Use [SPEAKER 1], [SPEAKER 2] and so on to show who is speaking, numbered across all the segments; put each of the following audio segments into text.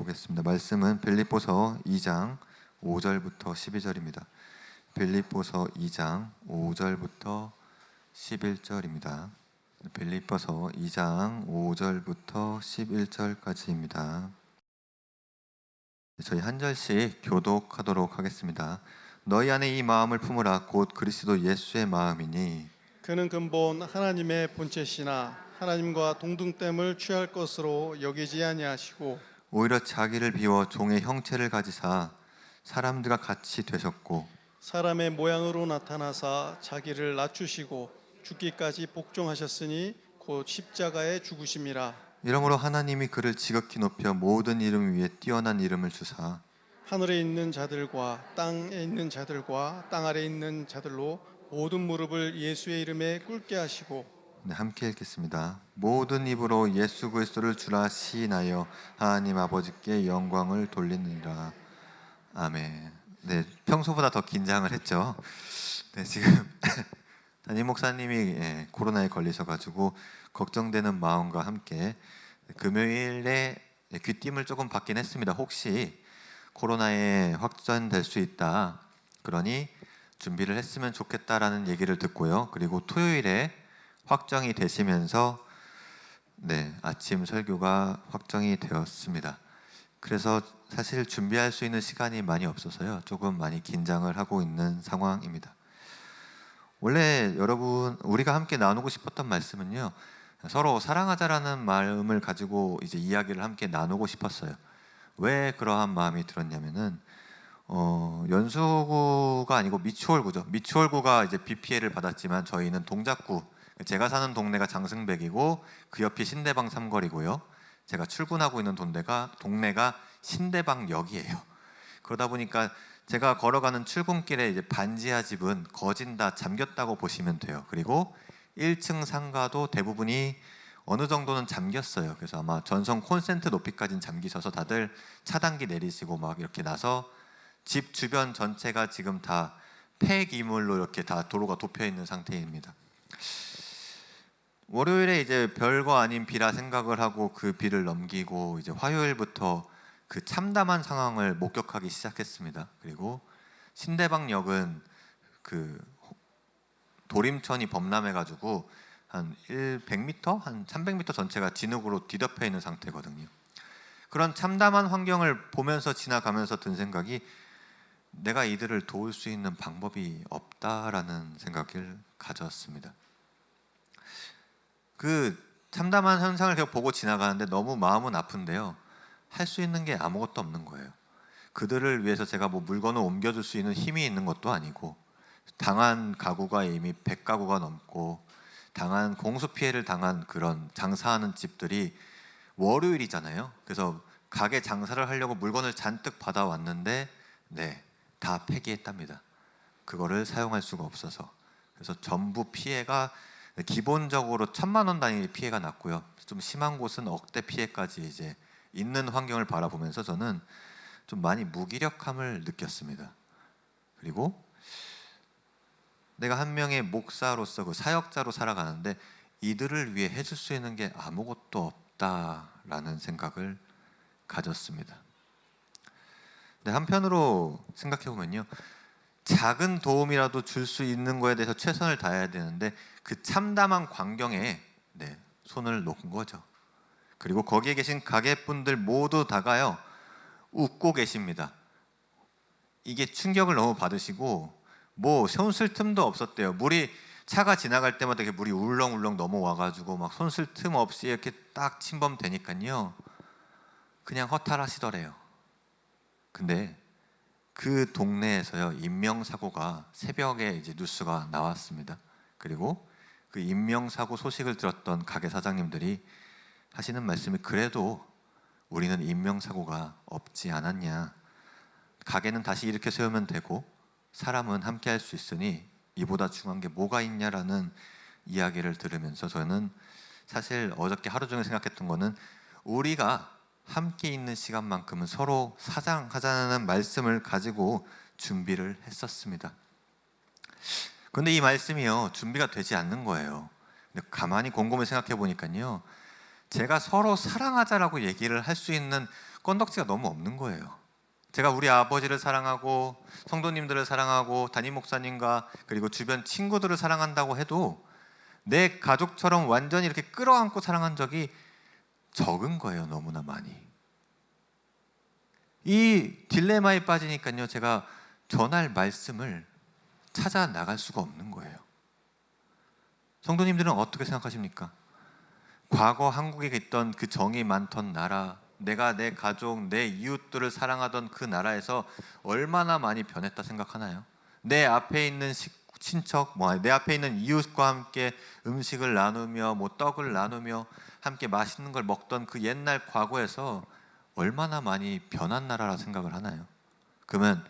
[SPEAKER 1] 보겠습니다. 말씀은 빌립보서 2장 5절부터 12절입니다. 빌립보서 2장 5절부터 11절입니다. 빌립보서 2장 5절부터 11절까지입니다. 저희 한 절씩 교독하도록 하겠습니다. 너희 안에 이 마음을 품으라. 곧 그리스도 예수의 마음이니
[SPEAKER 2] 그는 근본 하나님의 본체시나 하나님과 동등됨을 취할 것으로 여기지 아니하시고
[SPEAKER 1] 오히려 자기를 비워 종의 형체를 가지사 사람들과 같이 되셨고
[SPEAKER 2] 사람의 모양으로 나타나사 자기를 낮추시고 죽기까지 복종하셨으니 곧 십자가에 죽으심이라.
[SPEAKER 1] 이러므로 하나님이 그를 지극히 높여 모든 이름 위에 뛰어난 이름을 주사
[SPEAKER 2] 하늘에 있는 자들과 땅에 있는 자들과 땅 아래 있는 자들로 모든 무릎을 예수의 이름에 꿇게 하시고.
[SPEAKER 1] 함께 읽겠습니다. 모든 입으로 예수 그리스도를 주라 시인하여 하나님 아버지께 영광을 돌리느니라. 아멘. 네, 평소보다 더 긴장을 했죠. 네, 지금 담임 목사님이 코로나에 걸리셔가지고 걱정되는 마음과 함께 금요일에 귀띔을 조금 받긴 했습니다. 혹시 코로나에 확전될 수 있다, 그러니 준비를 했으면 좋겠다라는 얘기를 듣고요. 그리고 토요일에 확정이 되시면서 아침 설교가 확정이 되었습니다. 그래서 사실 준비할 수 있는 시간이 많이 없어서요, 조금 많이 긴장을 하고 있는 상황입니다. 원래 여러분, 우리가 함께 나누고 싶었던 말씀은요, 서로 사랑하자라는 마음을 가지고 이제 이야기를 함께 나누고 싶었어요. 왜 그러한 마음이 들었냐면은 연수구가 아니고 미추홀구죠. 미추홀구가 이제 비 피해를 받았지만 저희는 동작구, 제가 사는 동네가 장승백이고 그 옆이 신대방 삼거리고요. 제가 출근하고 있는 동네가 신대방역이에요. 그러다 보니까 제가 걸어가는 출근길에 이제 반지하 집은 거진 다 잠겼다고 보시면 돼요. 그리고 1층 상가도 대부분이 어느 정도는 잠겼어요. 그래서 아마 전선 콘센트 높이까지는 잠기셔서 다들 차단기 내리시고 막 이렇게 나서 집 주변 전체가 지금 다 폐기물로 이렇게 다 도로가 덮여 있는 상태입니다. 월요일에 이제 별거 아닌 비라 생각을 하고 그 비를 넘기고 이제 화요일부터 그 참담한 상황을 목격하기 시작했습니다. 그리고 신대방역은 그 도림천이 범람해가지고 한 100m, 한 300m 전체가 진흙으로 뒤덮여 있는 상태거든요. 그런 참담한 환경을 보면서 지나가면서 든 생각이, 내가 이들을 도울 수 있는 방법이 없다라는 생각을 가졌습니다. 그 참담한 현상을 계속 보고 지나가는데 너무 마음은 아픈데요, 할 수 있는 게 아무것도 없는 거예요. 그들을 위해서 제가 뭐 물건을 옮겨줄 수 있는 힘이 있는 것도 아니고, 당한 가구가 이미 100가구가 넘고 당한 공수 피해를 당한 그런 장사하는 집들이 월요일이잖아요. 그래서 가게 장사를 하려고 물건을 잔뜩 받아왔는데 다 폐기했답니다. 그거를 사용할 수가 없어서. 그래서 전부 피해가 기본적으로 1,000만 원 단위 피해가 났고요. 좀 심한 곳은 억대 피해까지 이제 있는 환경을 바라보면서 저는 좀 많이 무기력함을 느꼈습니다. 그리고 내가 한 명의 목사로서 그 사역자로 살아가는데 이들을 위해 해줄 수 있는 게 아무것도 없다라는 생각을 가졌습니다. 근데 한편으로 생각해 보면요, 작은 도움이라도 줄 수 있는 거에 대해서 최선을 다해야 되는데 그 참담한 광경에 손을 놓은 거죠. 그리고 거기에 계신 가게분들 모두 다가요 웃고 계십니다. 이게 충격을 너무 받으시고 뭐 손 쓸 틈도 없었대요. 차가 지나갈 때마다 이렇게 물이 울렁울렁 넘어와가지고 막 손 쓸 틈 없이 이렇게 딱 침범되니까요, 그냥 허탈하시더래요. 근데 그 동네에서요, 인명사고가 새벽에 이제 뉴스가 나왔습니다. 그리고 그 인명사고 소식을 들었던 가게 사장님들이 하시는 말씀이, 그래도 우리는 인명사고가 없지 않았냐, 가게는 다시 이렇게 세우면 되고 사람은 함께 할 수 있으니 이보다 중요한 게 뭐가 있냐라는 이야기를 들으면서 저는 사실 어저께 하루 종일 생각했던 거는, 우리가 함께 있는 시간만큼은 서로 사랑하자는 말씀을 가지고 준비를 했었습니다. 그런데 이 말씀이요, 준비가 되지 않는 거예요. 근데 가만히 곰곰이 생각해 보니까요, 제가 서로 사랑하자라고 얘기를 할 수 있는 건덕지가 너무 없는 거예요. 제가 우리 아버지를 사랑하고 성도님들을 사랑하고 담임 목사님과 그리고 주변 친구들을 사랑한다고 해도 내 가족처럼 완전히 이렇게 끌어안고 사랑한 적이 적은 거예요. 너무나 많이. 이 딜레마에 빠지니까요, 제가 전할 말씀을 찾아 나갈 수가 없는 거예요. 성도님들은 어떻게 생각하십니까? 과거 한국에 있던 그 정이 많던 나라, 내가 내 가족, 내 이웃들을 사랑하던 그 나라에서 얼마나 많이 변했다 생각하나요? 내 앞에 있는 친척, 내 앞에 있는 이웃과 함께 음식을 나누며 떡을 나누며 함께 맛있는 걸 먹던 그 옛날 과거에서 얼마나 많이 변한 나라라 생각을 하나요? 그러면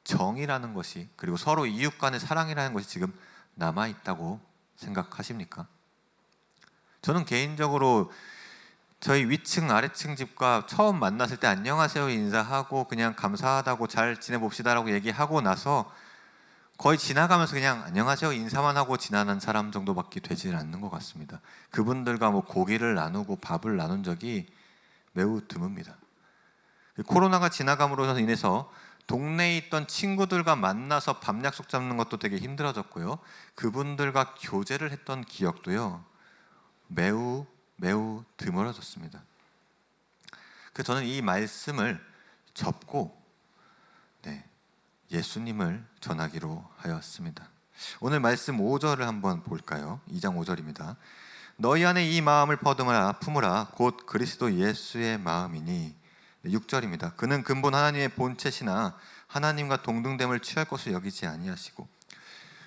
[SPEAKER 1] 정이라는 것이, 그리고 서로 이웃 간의 사랑이라는 것이 지금 남아있다고 생각하십니까? 저는 개인적으로 저희 위층 아래층 집과 처음 만났을 때 안녕하세요 인사하고 그냥 감사하다고 잘 지내봅시다라고 얘기하고 나서 거의 지나가면서 그냥 안녕하세요 인사만 하고 지나는 사람 정도밖에 되지 않는 것 같습니다. 그분들과 고기를 나누고 밥을 나눈 적이 매우 드뭅니다. 코로나가 지나감으로 인해서 동네에 있던 친구들과 만나서 밤 약속 잡는 것도 되게 힘들어졌고요. 그분들과 교제를 했던 기억도요, 매우 드물어졌습니다. 저는 이 말씀을 접고 예수님을 전하기로 하였습니다. 오늘 말씀 5절을 한번 볼까요? 2장 5절입니다. 너희 안에 이 마음을 품으라 곧 그리스도 예수의 마음이니. 6절입니다. 그는 근본 하나님의 본체시나 하나님과 동등됨을 취할 것을 여기지 아니하시고.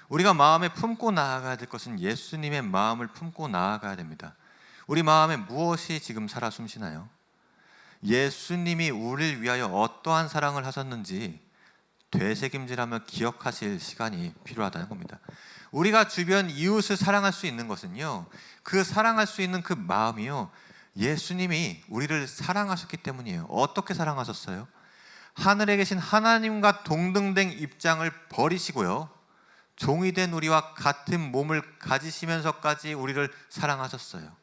[SPEAKER 1] 우리가 마음에 품고 나아가야 될 것은 예수님의 마음을 품고 나아가야 됩니다. 우리 마음에 무엇이 지금 살아 숨쉬나요? 예수님이 우리를 위하여 어떠한 사랑을 하셨는지 되새김질하며 기억하실 시간이 필요하다는 겁니다. 우리가 주변 이웃을 사랑할 수 있는 것은요, 그 사랑할 수 있는 그 마음이요, 예수님이 우리를 사랑하셨기 때문이에요. 어떻게 사랑하셨어요? 하늘에 계신 하나님과 동등된 입장을 버리시고요, 종이 된 우리와 같은 몸을 가지시면서까지 우리를 사랑하셨어요.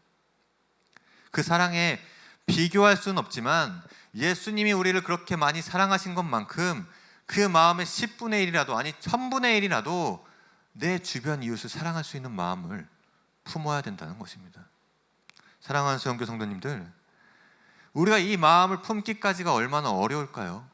[SPEAKER 1] 그 사랑에 비교할 수는 없지만 예수님이 우리를 그렇게 많이 사랑하신 것만큼 그 마음의 10분의 1이라도, 아니 1000분의 1이라도 내 주변 이웃을 사랑할 수 있는 마음을 품어야 된다는 것입니다. 사랑하는 수영교 성도님들, 우리가 이 마음을 품기까지가 얼마나 어려울까요?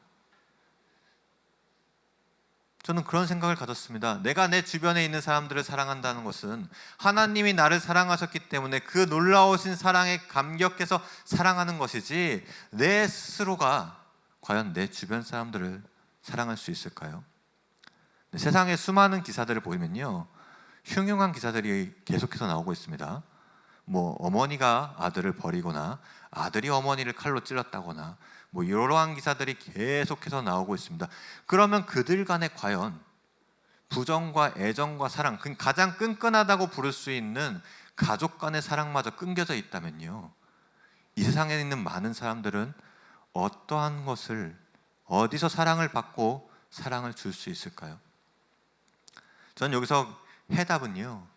[SPEAKER 1] 저는 그런 생각을 가졌습니다. 내가 내 주변에 있는 사람들을 사랑한다는 것은 하나님이 나를 사랑하셨기 때문에 그 놀라우신 사랑에 감격해서 사랑하는 것이지, 내 스스로가 과연 내 주변 사람들을 사랑할 수 있을까요? 세상에 수많은 기사들을 보면요, 흉흉한 기사들이 계속해서 나오고 있습니다. 어머니가 아들을 버리거나 아들이 어머니를 칼로 찔렀다거나 이러한 기사들이 계속해서 나오고 있습니다. 그러면 그들 간에 과연 부정과 애정과 사랑, 가장 끈끈하다고 부를 수 있는 가족 간의 사랑마저 끊겨져 있다면요, 이 세상에 있는 많은 사람들은 어떠한 것을, 어디서 사랑을 받고 사랑을 줄 수 있을까요? 전 여기서 해답은요,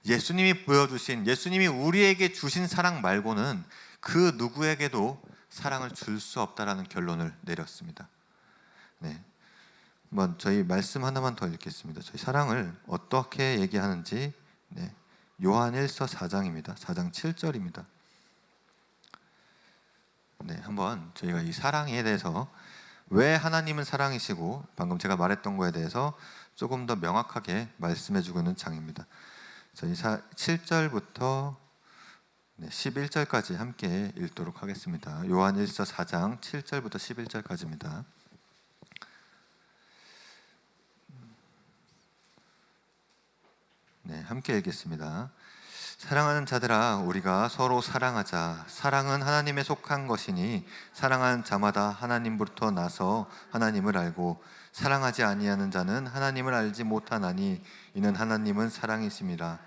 [SPEAKER 1] 예수님이 보여주신, 예수님이 우리에게 주신 사랑 말고는 그 누구에게도 사랑을 줄 수 없다라는 결론을 내렸습니다. 한번 저희 말씀 하나만 더 읽겠습니다. 저희 사랑을 어떻게 얘기하는지, 요한일서 4장입니다. 4장 7절입니다. 한번 저희가 이 사랑에 대해서, 왜 하나님은 사랑이시고 방금 제가 말했던 거에 대해서 조금 더 명확하게 말씀해주고 있는 장입니다. 저희 7절부터 11절까지 함께 읽도록 하겠습니다. 요한일서 4장 7절부터 11절까지입니다. 함께 읽겠습니다. 사랑하는 자들아, 우리가 서로 사랑하자. 사랑은 하나님에 속한 것이니 사랑하는 자마다 하나님부터 나서 하나님을 알고, 사랑하지 아니하는 자는 하나님을 알지 못하나니 이는 하나님은 사랑이심이라.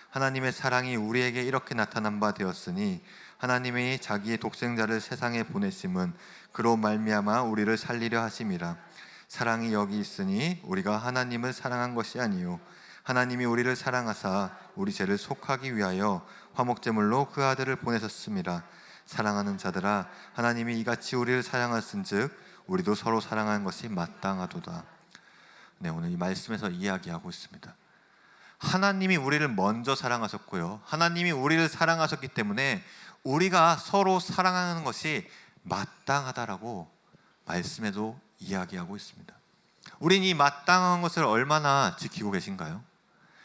[SPEAKER 1] 하나님의 사랑이 우리에게 이렇게 나타난 바 되었으니 하나님이 자기의 독생자를 세상에 보내심은 그로 말미암아 우리를 살리려 하심이라. 사랑이 여기 있으니 우리가 하나님을 사랑한 것이 아니요 하나님이 우리를 사랑하사 우리 죄를 속하기 위하여 화목제물로 그 아들을 보내셨습니다. 사랑하는 자들아, 하나님이 이같이 우리를 사랑하신즉 우리도 서로 사랑하는 것이 마땅하도다. 네, 오늘 이 말씀에서 이야기하고 있습니다. 하나님이 우리를 먼저 사랑하셨고요, 하나님이 우리를 사랑하셨기 때문에 우리가 서로 사랑하는 것이 마땅하다라고 말씀에도 이야기하고 있습니다. 우린 이 마땅한 것을 얼마나 지키고 계신가요?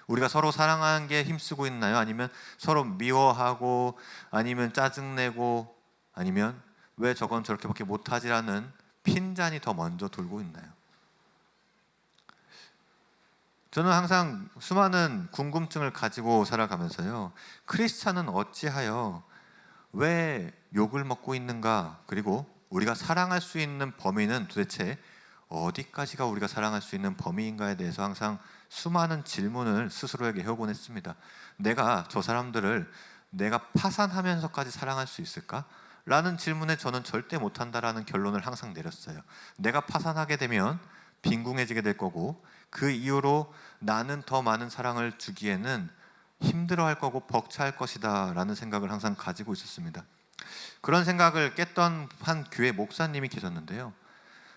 [SPEAKER 1] 우리가 서로 사랑하는 게 힘쓰고 있나요? 아니면 서로 미워하고, 아니면 짜증내고, 아니면 왜 저건 저렇게밖에 못하지라는 핀잔이 더 먼저 돌고 있나요? 저는 항상 수많은 궁금증을 가지고 살아가면서요, 크리스찬은 어찌하여 왜 욕을 먹고 있는가, 그리고 우리가 사랑할 수 있는 범위는 도대체 어디까지가 우리가 사랑할 수 있는 범위인가에 대해서 항상 수많은 질문을 스스로에게 해오곤 했습니다. 내가 저 사람들을 내가 파산하면서까지 사랑할 수 있을까? 라는 질문에 저는 절대 못한다라는 결론을 항상 내렸어요. 내가 파산하게 되면 빈궁해지게 될 거고, 그 이후로 나는 더 많은 사랑을 주기에는 힘들어할 거고 벅차할 것이다 라는 생각을 항상 가지고 있었습니다. 그런 생각을 깼던 한 교회 목사님이 계셨는데요,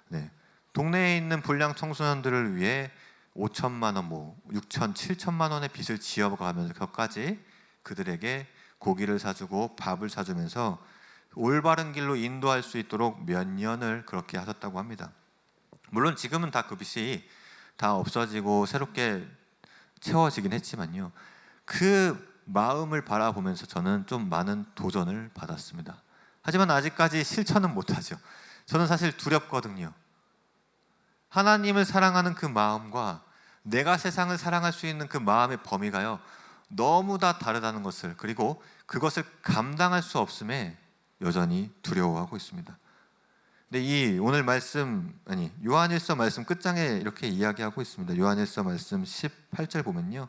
[SPEAKER 1] 네, 동네에 있는 불량 청소년들을 위해 5천만 원, 6천, 7천만 원의 빚을 지어가면서까지 그들에게 고기를 사주고 밥을 사주면서 올바른 길로 인도할 수 있도록 몇 년을 그렇게 하셨다고 합니다. 물론 지금은 다 그 빚이 다 없어지고 새롭게 채워지긴 했지만요, 그 마음을 바라보면서 저는 좀 많은 도전을 받았습니다. 하지만 아직까지 실천은 못하죠. 저는 사실 두렵거든요. 하나님을 사랑하는 그 마음과 내가 세상을 사랑할 수 있는 그 마음의 범위가요, 너무 다 다르다는 것을, 그리고 그것을 감당할 수 없음에 여전히 두려워하고 있습니다. 근데 이 오늘 말씀, 요한일서 말씀 끝장에 이렇게 이야기하고 있습니다. 요한일서 말씀 18절 보면요,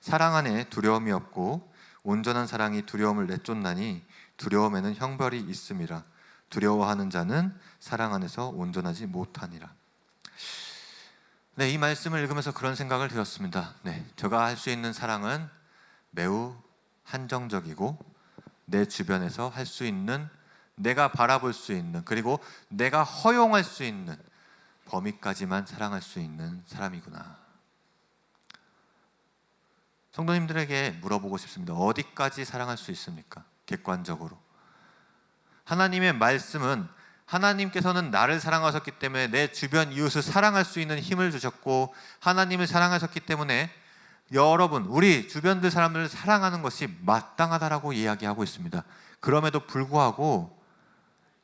[SPEAKER 1] 사랑 안에 두려움이 없고 온전한 사랑이 두려움을 내쫓나니 두려움에는 형벌이 있음이라. 두려워하는 자는 사랑 안에서 온전하지 못하니라. 네, 이 말씀을 읽으면서 그런 생각을 들었습니다. 네, 제가 할 수 있는 사랑은 매우 한정적이고, 내 주변에서 할 수 있는, 내가 바라볼 수 있는, 그리고 내가 허용할 수 있는 범위까지만 사랑할 수 있는 사람이구나. 성도님들에게 물어보고 싶습니다. 어디까지 사랑할 수 있습니까? 객관적으로. 하나님의 말씀은, 하나님께서는 나를 사랑하셨기 때문에 내 주변 이웃을 사랑할 수 있는 힘을 주셨고, 하나님을 사랑하셨기 때문에 여러분, 우리 주변들 사람들을 사랑하는 것이 마땅하다라고 이야기하고 있습니다. 그럼에도 불구하고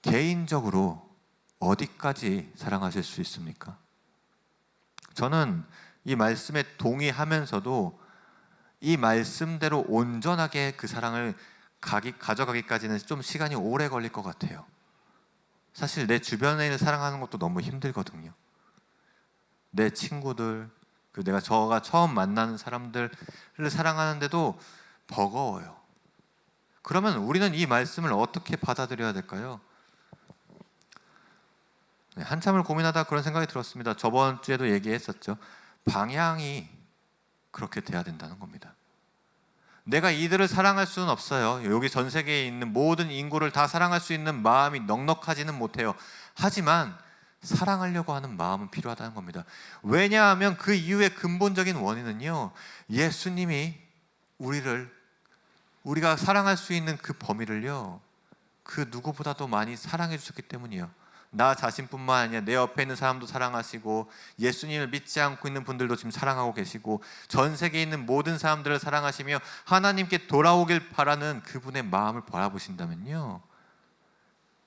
[SPEAKER 1] 개인적으로 어디까지 사랑하실 수 있습니까? 저는 이 말씀에 동의하면서도 이 말씀대로 온전하게 그 사랑을 가져가기까지는 좀 시간이 오래 걸릴 것 같아요. 사실 내 주변에 사랑하는 것도 너무 힘들거든요. 내 친구들, 내가 처음 만나는 사람들을 사랑하는데도 버거워요. 그러면 우리는 이 말씀을 어떻게 받아들여야 될까요? 네, 한참을 고민하다 그런 생각이 들었습니다. 저번 주에도 얘기했었죠. 방향이 그렇게 돼야 된다는 겁니다. 내가 이들을 사랑할 수는 없어요. 여기 전 세계에 있는 모든 인구를 다 사랑할 수 있는 마음이 넉넉하지는 못해요. 하지만 사랑하려고 하는 마음은 필요하다는 겁니다. 왜냐하면 그 이유의 근본적인 원인은요, 예수님이 우리가 사랑할 수 있는 그 범위를요, 그 누구보다도 많이 사랑해 주셨기 때문이에요. 나 자신뿐만 아니라 내 옆에 있는 사람도 사랑하시고, 예수님을 믿지 않고 있는 분들도 지금 사랑하고 계시고, 전 세계에 있는 모든 사람들을 사랑하시며 하나님께 돌아오길 바라는 그분의 마음을 바라보신다면요,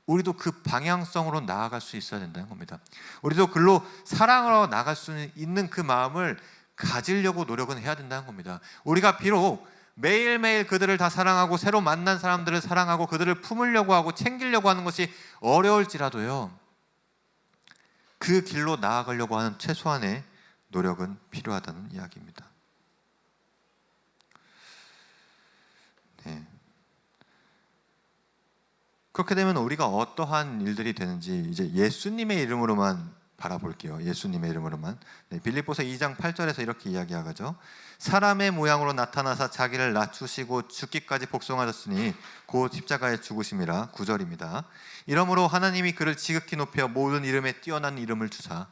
[SPEAKER 1] 우리도 그 방향성으로 나아갈 수 있어야 된다는 겁니다. 우리도 글로 사랑으로 나갈 수 있는 그 마음을 가지려고 노력은 해야 된다는 겁니다. 우리가 비록 매일매일 그들을 다 사랑하고 새로 만난 사람들을 사랑하고 그들을 품으려고 하고 챙기려고 하는 것이 어려울지라도요, 그 길로 나아가려고 하는 최소한의 노력은 필요하다는 이야기입니다. 네. 그렇게 되면 우리가 어떠한 일들이 되는지 이제 예수님의 이름으로만 바라볼게요. 예수님의 이름으로만. 네, 빌립보서 2장 8절에서 이렇게 이야기하죠. 사람의 모양으로 나타나사 자기를 낮추시고 죽기까지 복종하셨으니 곧 십자가에 죽으심이라. 9절입니다. 이러므로 하나님이 그를 지극히 높여 모든 이름에 뛰어난 이름을 주사.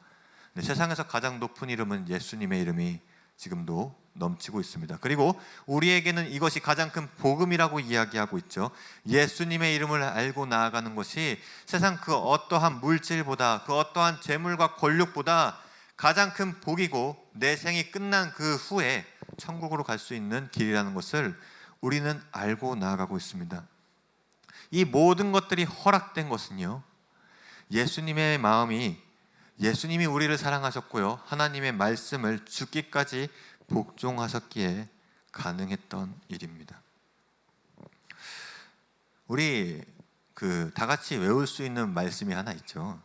[SPEAKER 1] 네, 세상에서 가장 높은 이름은 예수님의 이름이 지금도 넘치고 있습니다. 그리고 우리에게는 이것이 가장 큰 복음이라고 이야기하고 있죠. 예수님의 이름을 알고 나아가는 것이 세상 그 어떠한 물질보다, 그 어떠한 재물과 권력보다 가장 큰 복이고, 내 생이 끝난 그 후에 천국으로 갈 수 있는 길이라는 것을 우리는 알고 나아가고 있습니다. 이 모든 것들이 허락된 것은요, 예수님의 마음이, 예수님이 우리를 사랑하셨고요, 하나님의 말씀을 죽기까지 복종하셨기에 가능했던 일입니다. 우리 다 같이 외울 수 있는 말씀이 하나 있죠.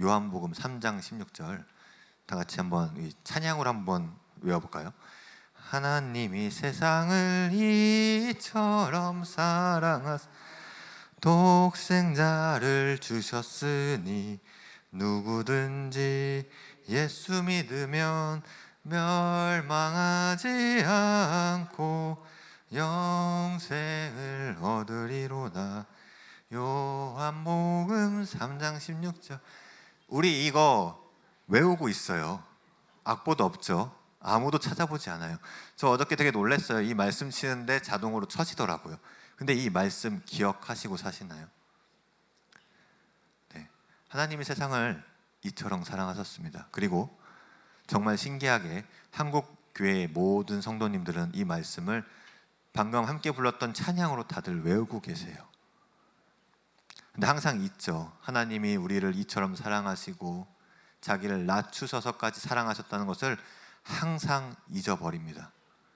[SPEAKER 1] 요한복음 3장 16절. 다 같이 한번 찬양으로 한번 외워볼까요? 하나님이 세상을 이처럼 사랑하사 독생자를 주셨으니 누구든지 예수 믿으면 멸망하지 않고 영생을 얻으리로다. 요한복음 3장 16절. 우리 이거 외우고 있어요. 악보도 없죠. 아무도 찾아보지 않아요. 저 어저께 되게 놀랐어요. 이 말씀 치는데 자동으로 쳐지더라고요. 근데 이 말씀 기억하시고 사시나요? 네. 하나님이 세상을 이처럼 사랑하셨습니다. 그리고 정말 신기하게 한국 교회의 모든 성도님들은 이 말씀을 방금 함께 불렀던 찬양으로 다들 외우고 계세요. 근데 항상 있죠. 하나님이 우리를 이처럼 사랑하시고 자기를 낮추셔서까지 사랑하셨다는 것을 항상 잊어버립니다.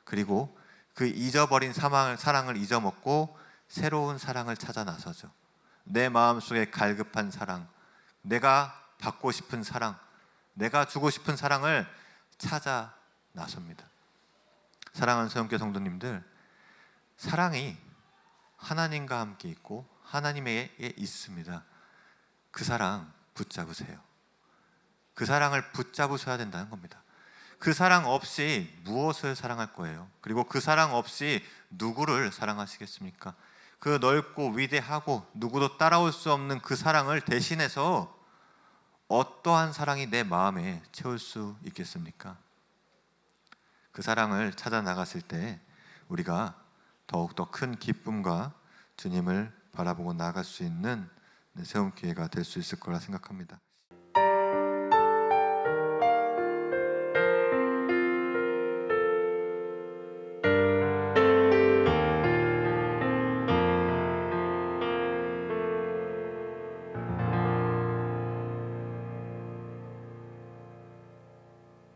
[SPEAKER 1] 그리고 그 잊어버린 사랑을 잊어먹고 새로운 사랑을 찾아 나서죠. 내 마음속에 갈급한 사랑, 내가 받고 싶은 사랑, 내가 주고 싶은 사랑을 찾아 나섭니다. 사랑하는 서영교 성도님들, 사랑이 하나님과 함께 있고 하나님에게 있습니다. 그 사랑 붙잡으세요. 그 사랑을 붙잡으셔야 된다는 겁니다. 그 사랑 없이 무엇을 사랑할 거예요? 그리고 그 사랑 없이 누구를 사랑하시겠습니까? 그 넓고 위대하고 누구도 따라올 수 없는 그 사랑을 대신해서 어떠한 사랑이 내 마음에 채울 수 있겠습니까? 그 사랑을 찾아 나갔을 때 우리가 더욱더 큰 기쁨과 주님을 바라보고 나아갈 수 있는 세움 기회가 될 수 있을 거라 생각합니다.